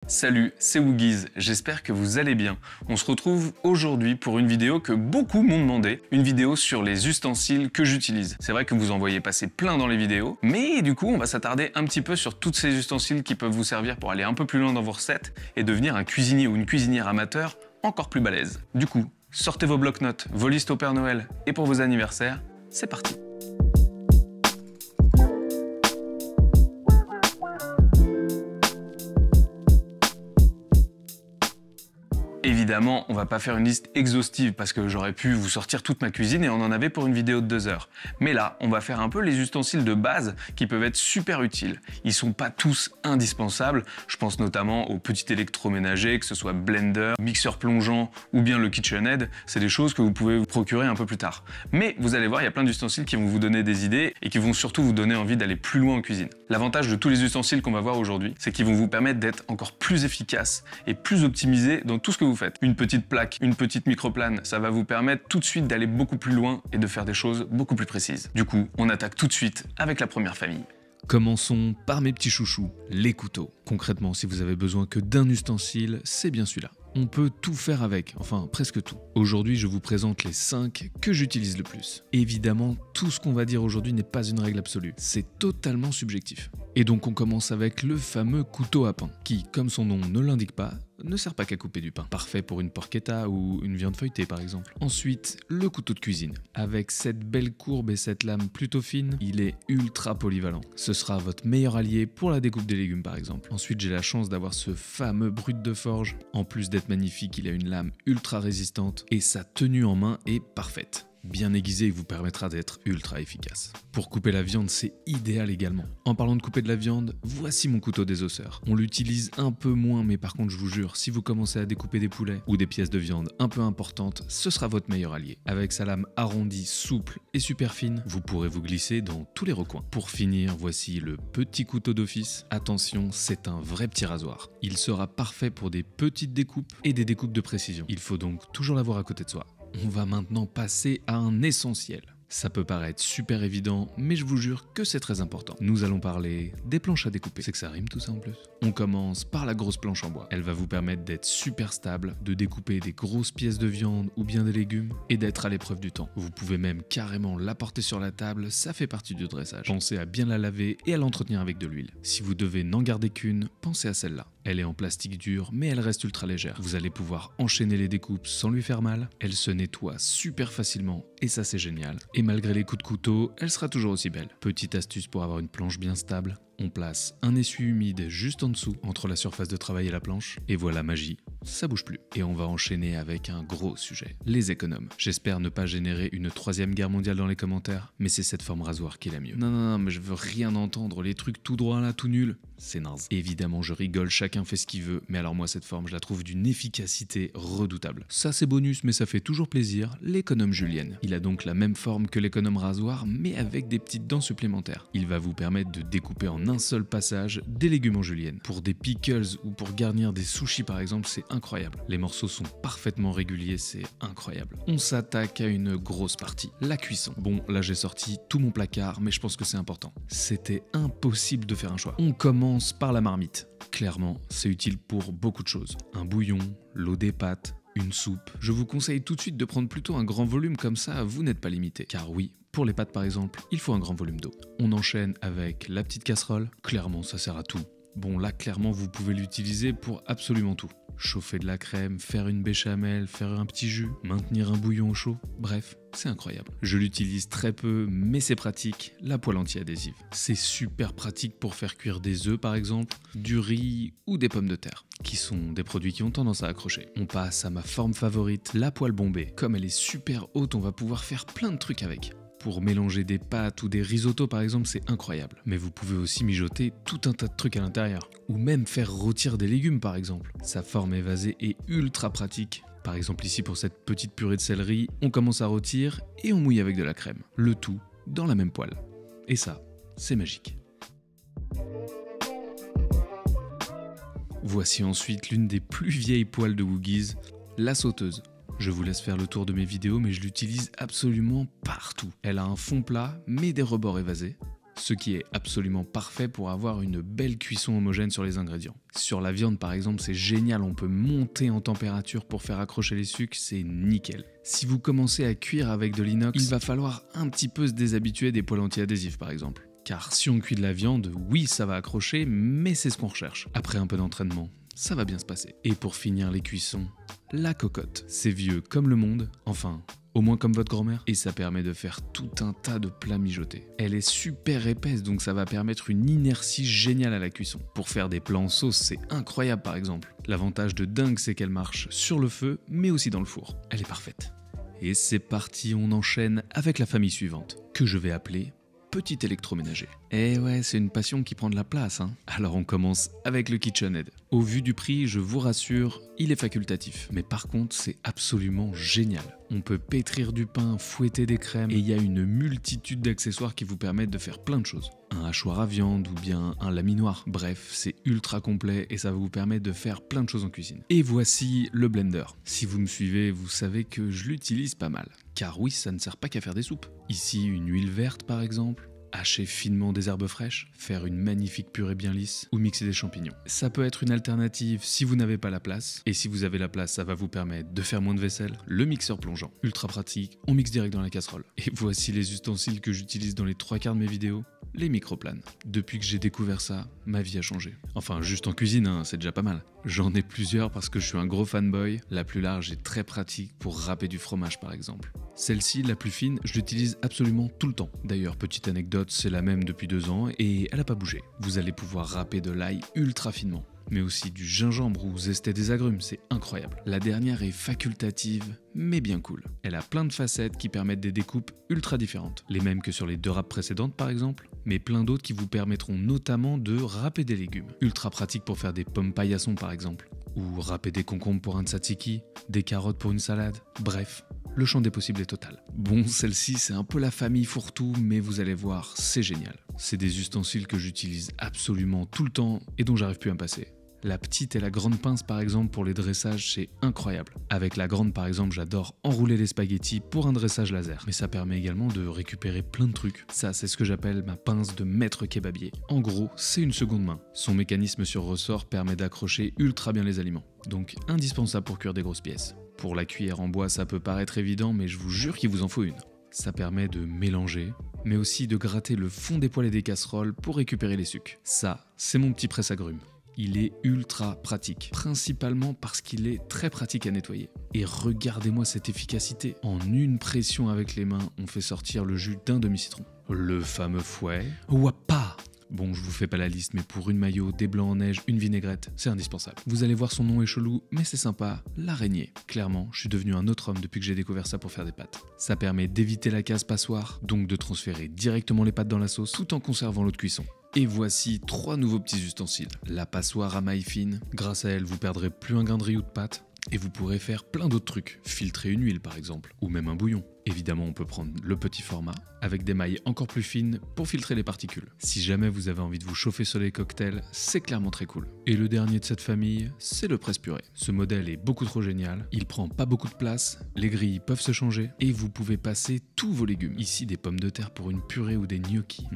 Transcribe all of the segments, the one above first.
Salut, c'est Woogies, j'espère que vous allez bien. On se retrouve aujourd'hui pour une vidéo que beaucoup m'ont demandé, une vidéo sur les ustensiles que j'utilise. C'est vrai que vous en voyez passer plein dans les vidéos, mais du coup on va s'attarder un petit peu sur tous ces ustensiles qui peuvent vous servir pour aller un peu plus loin dans vos recettes et devenir un cuisinier ou une cuisinière amateur encore plus balèze. Du coup, sortez vos blocs-notes, vos listes au Père Noël et pour vos anniversaires, c'est parti. Évidemment, on va pas faire une liste exhaustive parce que j'aurais pu vous sortir toute ma cuisine et on en avait pour une vidéo de 2 heures. Mais là, on va faire un peu les ustensiles de base qui peuvent être super utiles. Ils sont pas tous indispensables. Je pense notamment aux petits électroménagers, que ce soit blender, mixeur plongeant ou bien le KitchenAid. C'est des choses que vous pouvez vous procurer un peu plus tard. Mais vous allez voir, il y a plein d'ustensiles qui vont vous donner des idées et qui vont surtout vous donner envie d'aller plus loin en cuisine. L'avantage de tous les ustensiles qu'on va voir aujourd'hui, c'est qu'ils vont vous permettre d'être encore plus efficace et plus optimisé dans tout ce que vous faites. Une petite plaque, une petite microplane, ça va vous permettre tout de suite d'aller beaucoup plus loin et de faire des choses beaucoup plus précises. Du coup, on attaque tout de suite avec la première famille. Commençons par mes petits chouchous, les couteaux. Concrètement, si vous avez besoin que d'un ustensile, c'est bien celui-là. On peut tout faire avec, enfin presque tout. Aujourd'hui, je vous présente les 5 que j'utilise le plus. Évidemment, tout ce qu'on va dire aujourd'hui n'est pas une règle absolue, c'est totalement subjectif. Et donc on commence avec le fameux couteau à pain, qui, comme son nom ne l'indique pas, ne sert pas qu'à couper du pain. Parfait pour une porchetta ou une viande feuilletée par exemple. Ensuite, le couteau de cuisine. Avec cette belle courbe et cette lame plutôt fine, il est ultra polyvalent. Ce sera votre meilleur allié pour la découpe des légumes par exemple. Ensuite, j'ai la chance d'avoir ce fameux brut de forge. En plus d'être magnifique, il a une lame ultra résistante et sa tenue en main est parfaite. Bien aiguisé, il vous permettra d'être ultra efficace. Pour couper la viande, c'est idéal également. En parlant de couper de la viande, voici mon couteau désosseur. On l'utilise un peu moins, mais par contre, je vous jure, si vous commencez à découper des poulets ou des pièces de viande un peu importantes, ce sera votre meilleur allié. Avec sa lame arrondie, souple et super fine, vous pourrez vous glisser dans tous les recoins. Pour finir, voici le petit couteau d'office. Attention, c'est un vrai petit rasoir. Il sera parfait pour des petites découpes et des découpes de précision. Il faut donc toujours l'avoir à côté de soi. On va maintenant passer à un essentiel. Ça peut paraître super évident, mais je vous jure que c'est très important. Nous allons parler des planches à découper. C'est que ça rime tout ça en plus. On commence par la grosse planche en bois. Elle va vous permettre d'être super stable, de découper des grosses pièces de viande ou bien des légumes et d'être à l'épreuve du temps. Vous pouvez même carrément la porter sur la table, ça fait partie du dressage. Pensez à bien la laver et à l'entretenir avec de l'huile. Si vous devez n'en garder qu'une, pensez à celle-là. Elle est en plastique dur, mais elle reste ultra légère. Vous allez pouvoir enchaîner les découpes sans lui faire mal. Elle se nettoie super facilement et ça c'est génial. Et malgré les coups de couteau, elle sera toujours aussi belle. Petite astuce pour avoir une planche bien stable. On place un essuie humide juste en dessous, entre la surface de travail et la planche. Et voilà, magie, ça bouge plus. Et on va enchaîner avec un gros sujet, les économes. J'espère ne pas générer une 3e guerre mondiale dans les commentaires, mais c'est cette forme rasoir qui est la mieux. Non, mais je veux rien entendre, les trucs tout droits là, tout nuls, c'est naze. Évidemment, je rigole, chacun fait ce qu'il veut, mais alors moi, cette forme, je la trouve d'une efficacité redoutable. Ça, c'est bonus, mais ça fait toujours plaisir, l'économe julienne. Il a donc la même forme que l'économe rasoir, mais avec des petites dents supplémentaires. Il va vous permettre de découper en un seul passage des légumes en julienne. Pour des pickles ou pour garnir des sushis par exemple, c'est incroyable. Les morceaux sont parfaitement réguliers, c'est incroyable. On s'attaque à une grosse partie, la cuisson. Bon, là j'ai sorti tout mon placard, mais je pense que c'est important. C'était impossible de faire un choix. On commence par la marmite. Clairement, c'est utile pour beaucoup de choses. Un bouillon, l'eau des pâtes, une soupe. Je vous conseille tout de suite de prendre plutôt un grand volume, comme ça vous n'êtes pas limité. Car oui, pour les pâtes par exemple, il faut un grand volume d'eau. On enchaîne avec la petite casserole. Clairement, ça sert à tout. Bon là, clairement, vous pouvez l'utiliser pour absolument tout. Chauffer de la crème, faire une béchamel, faire un petit jus, maintenir un bouillon au chaud, bref, c'est incroyable. Je l'utilise très peu, mais c'est pratique, la poêle anti-adhésive. C'est super pratique pour faire cuire des œufs par exemple, du riz ou des pommes de terre, qui sont des produits qui ont tendance à accrocher. On passe à ma forme favorite, la poêle bombée. Comme elle est super haute, on va pouvoir faire plein de trucs avec. Pour mélanger des pâtes ou des risottos par exemple, c'est incroyable. Mais vous pouvez aussi mijoter tout un tas de trucs à l'intérieur. Ou même faire rôtir des légumes par exemple. Sa forme évasée est ultra pratique. Par exemple ici pour cette petite purée de céleri, on commence à rôtir et on mouille avec de la crème. Le tout dans la même poêle. Et ça, c'est magique. Voici ensuite l'une des plus vieilles poêles de Woogies, la sauteuse. Je vous laisse faire le tour de mes vidéos, mais je l'utilise absolument partout. Elle a un fond plat, mais des rebords évasés. ce qui est absolument parfait pour avoir une belle cuisson homogène sur les ingrédients. Sur la viande par exemple, c'est génial, on peut monter en température pour faire accrocher les sucres, c'est nickel. Si vous commencez à cuire avec de l'inox, il va falloir un petit peu se déshabituer des poêles anti-adhésifs par exemple. Car si on cuit de la viande, oui ça va accrocher, mais c'est ce qu'on recherche. Après un peu d'entraînement, ça va bien se passer. Et pour finir les cuissons, la cocotte. C'est vieux comme le monde, enfin, au moins comme votre grand-mère, et ça permet de faire tout un tas de plats mijotés. Elle est super épaisse, donc ça va permettre une inertie géniale à la cuisson. Pour faire des plats en sauce, c'est incroyable par exemple. L'avantage de dingue, c'est qu'elle marche sur le feu, mais aussi dans le four. Elle est parfaite. Et c'est parti, on enchaîne avec la famille suivante, que je vais appeler petit électroménager. Eh ouais, c'est une passion qui prend de la place, hein. Alors on commence avec le KitchenAid. Au vu du prix, je vous rassure, il est facultatif. Mais par contre, c'est absolument génial. On peut pétrir du pain, fouetter des crèmes, et il y a une multitude d'accessoires qui vous permettent de faire plein de choses. Un hachoir à viande ou bien un laminoir. Bref, c'est ultra complet et ça va vous permettre de faire plein de choses en cuisine. Et voici le blender. Si vous me suivez, vous savez que je l'utilise pas mal. Car oui, ça ne sert pas qu'à faire des soupes. Ici, une huile verte par exemple. Hacher finement des herbes fraîches, faire une magnifique purée bien lisse ou mixer des champignons. Ça peut être une alternative si vous n'avez pas la place. Et si vous avez la place, ça va vous permettre de faire moins de vaisselle. Le mixeur plongeant, ultra pratique, on mixe direct dans la casserole. Et voici les ustensiles que j'utilise dans les 3/4 de mes vidéos, les microplanes. Depuis que j'ai découvert ça, ma vie a changé. Enfin, juste en cuisine, hein, c'est déjà pas mal. J'en ai plusieurs parce que je suis un gros fanboy. La plus large est très pratique pour râper du fromage par exemple. Celle-ci, la plus fine, je l'utilise absolument tout le temps. D'ailleurs, petite anecdote, c'est la même depuis 2 ans et elle n'a pas bougé. Vous allez pouvoir râper de l'ail ultra finement, mais aussi du gingembre ou zester des agrumes, c'est incroyable. La dernière est facultative, mais bien cool. Elle a plein de facettes qui permettent des découpes ultra différentes. Les mêmes que sur les 2 râpes précédentes par exemple, mais plein d'autres qui vous permettront notamment de râper des légumes. Ultra pratique pour faire des pommes paillasson par exemple, ou râper des concombres pour un tzatziki, des carottes pour une salade, bref. Le champ des possibles est total. Bon, celle-ci, c'est un peu la famille fourre-tout, mais vous allez voir, c'est génial. C'est des ustensiles que j'utilise absolument tout le temps et dont j'arrive plus à me passer. La petite et la grande pince par exemple pour les dressages, c'est incroyable. Avec la grande par exemple, j'adore enrouler les spaghettis pour un dressage laser. Mais ça permet également de récupérer plein de trucs. Ça, c'est ce que j'appelle ma pince de maître kebabier. En gros, c'est une seconde main. Son mécanisme sur ressort permet d'accrocher ultra bien les aliments. Donc indispensable pour cuire des grosses pièces. Pour la cuillère en bois, ça peut paraître évident, mais je vous jure qu'il vous en faut une. Ça permet de mélanger, mais aussi de gratter le fond des poêles et des casseroles pour récupérer les sucs. Ça, c'est mon petit presse-agrumes. Il est ultra pratique, principalement parce qu'il est très pratique à nettoyer. Et regardez-moi cette efficacité. En une pression avec les mains, on fait sortir le jus d'un demi-citron. Le fameux fouet. Wapa! Bon, je vous fais pas la liste, mais pour une mayo, des blancs en neige, une vinaigrette, c'est indispensable. Vous allez voir, son nom est chelou, mais c'est sympa, l'araignée. Clairement, je suis devenu un autre homme depuis que j'ai découvert ça pour faire des pâtes. Ça permet d'éviter la case passoire, donc de transférer directement les pâtes dans la sauce, tout en conservant l'eau de cuisson. Et voici 3 nouveaux petits ustensiles. La passoire à maille fine, grâce à elle, vous perdrez plus un grain de riz ou de pâte. Et vous pourrez faire plein d'autres trucs, filtrer une huile par exemple, ou même un bouillon. Évidemment, on peut prendre le petit format, avec des mailles encore plus fines pour filtrer les particules. Si jamais vous avez envie de vous chauffer sur les cocktails, c'est clairement très cool. Et le dernier de cette famille, c'est le presse-purée. Ce modèle est beaucoup trop génial, il prend pas beaucoup de place, les grilles peuvent se changer, et vous pouvez passer tous vos légumes. Ici, des pommes de terre pour une purée ou des gnocchis.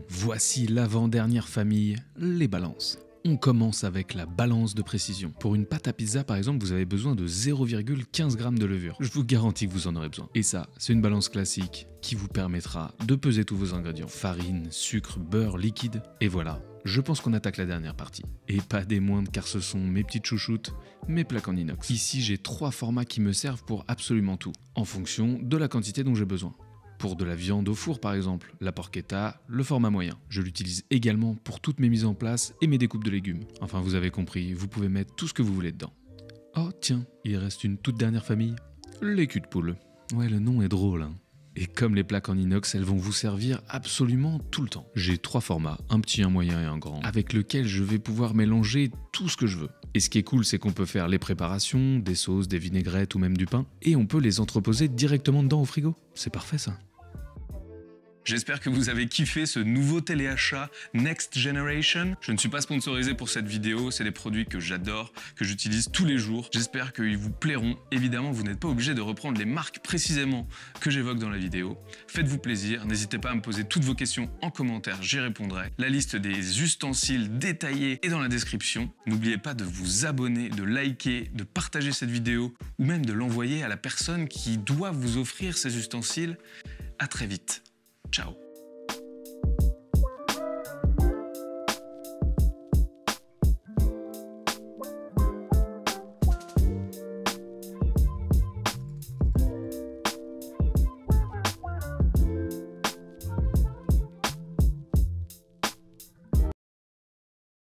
Voici l'avant-dernière famille, les balances. On commence avec la balance de précision. Pour une pâte à pizza par exemple, vous avez besoin de 0,15 g de levure. Je vous garantis que vous en aurez besoin. Et ça, c'est une balance classique qui vous permettra de peser tous vos ingrédients. Farine, sucre, beurre, liquide. Et voilà, je pense qu'on attaque la dernière partie. Et pas des moindres car ce sont mes petites chouchoutes, mes plaques en inox. Ici, j'ai 3 formats qui me servent pour absolument tout, en fonction de la quantité dont j'ai besoin. Pour de la viande au four par exemple, la porchetta, le format moyen. Je l'utilise également pour toutes mes mises en place et mes découpes de légumes. Enfin vous avez compris, vous pouvez mettre tout ce que vous voulez dedans. Oh tiens, il reste une toute dernière famille, les culs de poule. Ouais, le nom est drôle hein. Et comme les plaques en inox, elles vont vous servir absolument tout le temps. J'ai 3 formats, un petit, un moyen et un grand, avec lequel je vais pouvoir mélanger tout ce que je veux. Et ce qui est cool, c'est qu'on peut faire les préparations, des sauces, des vinaigrettes ou même du pain, et on peut les entreposer directement dedans au frigo. C'est parfait ça. J'espère que vous avez kiffé ce nouveau téléachat Next Generation. Je ne suis pas sponsorisé pour cette vidéo, c'est des produits que j'adore, que j'utilise tous les jours. J'espère qu'ils vous plairont. Évidemment, vous n'êtes pas obligé de reprendre les marques précisément que j'évoque dans la vidéo. Faites-vous plaisir, n'hésitez pas à me poser toutes vos questions en commentaire, j'y répondrai. La liste des ustensiles détaillée est dans la description. N'oubliez pas de vous abonner, de liker, de partager cette vidéo ou même de l'envoyer à la personne qui doit vous offrir ces ustensiles. À très vite. Ciao.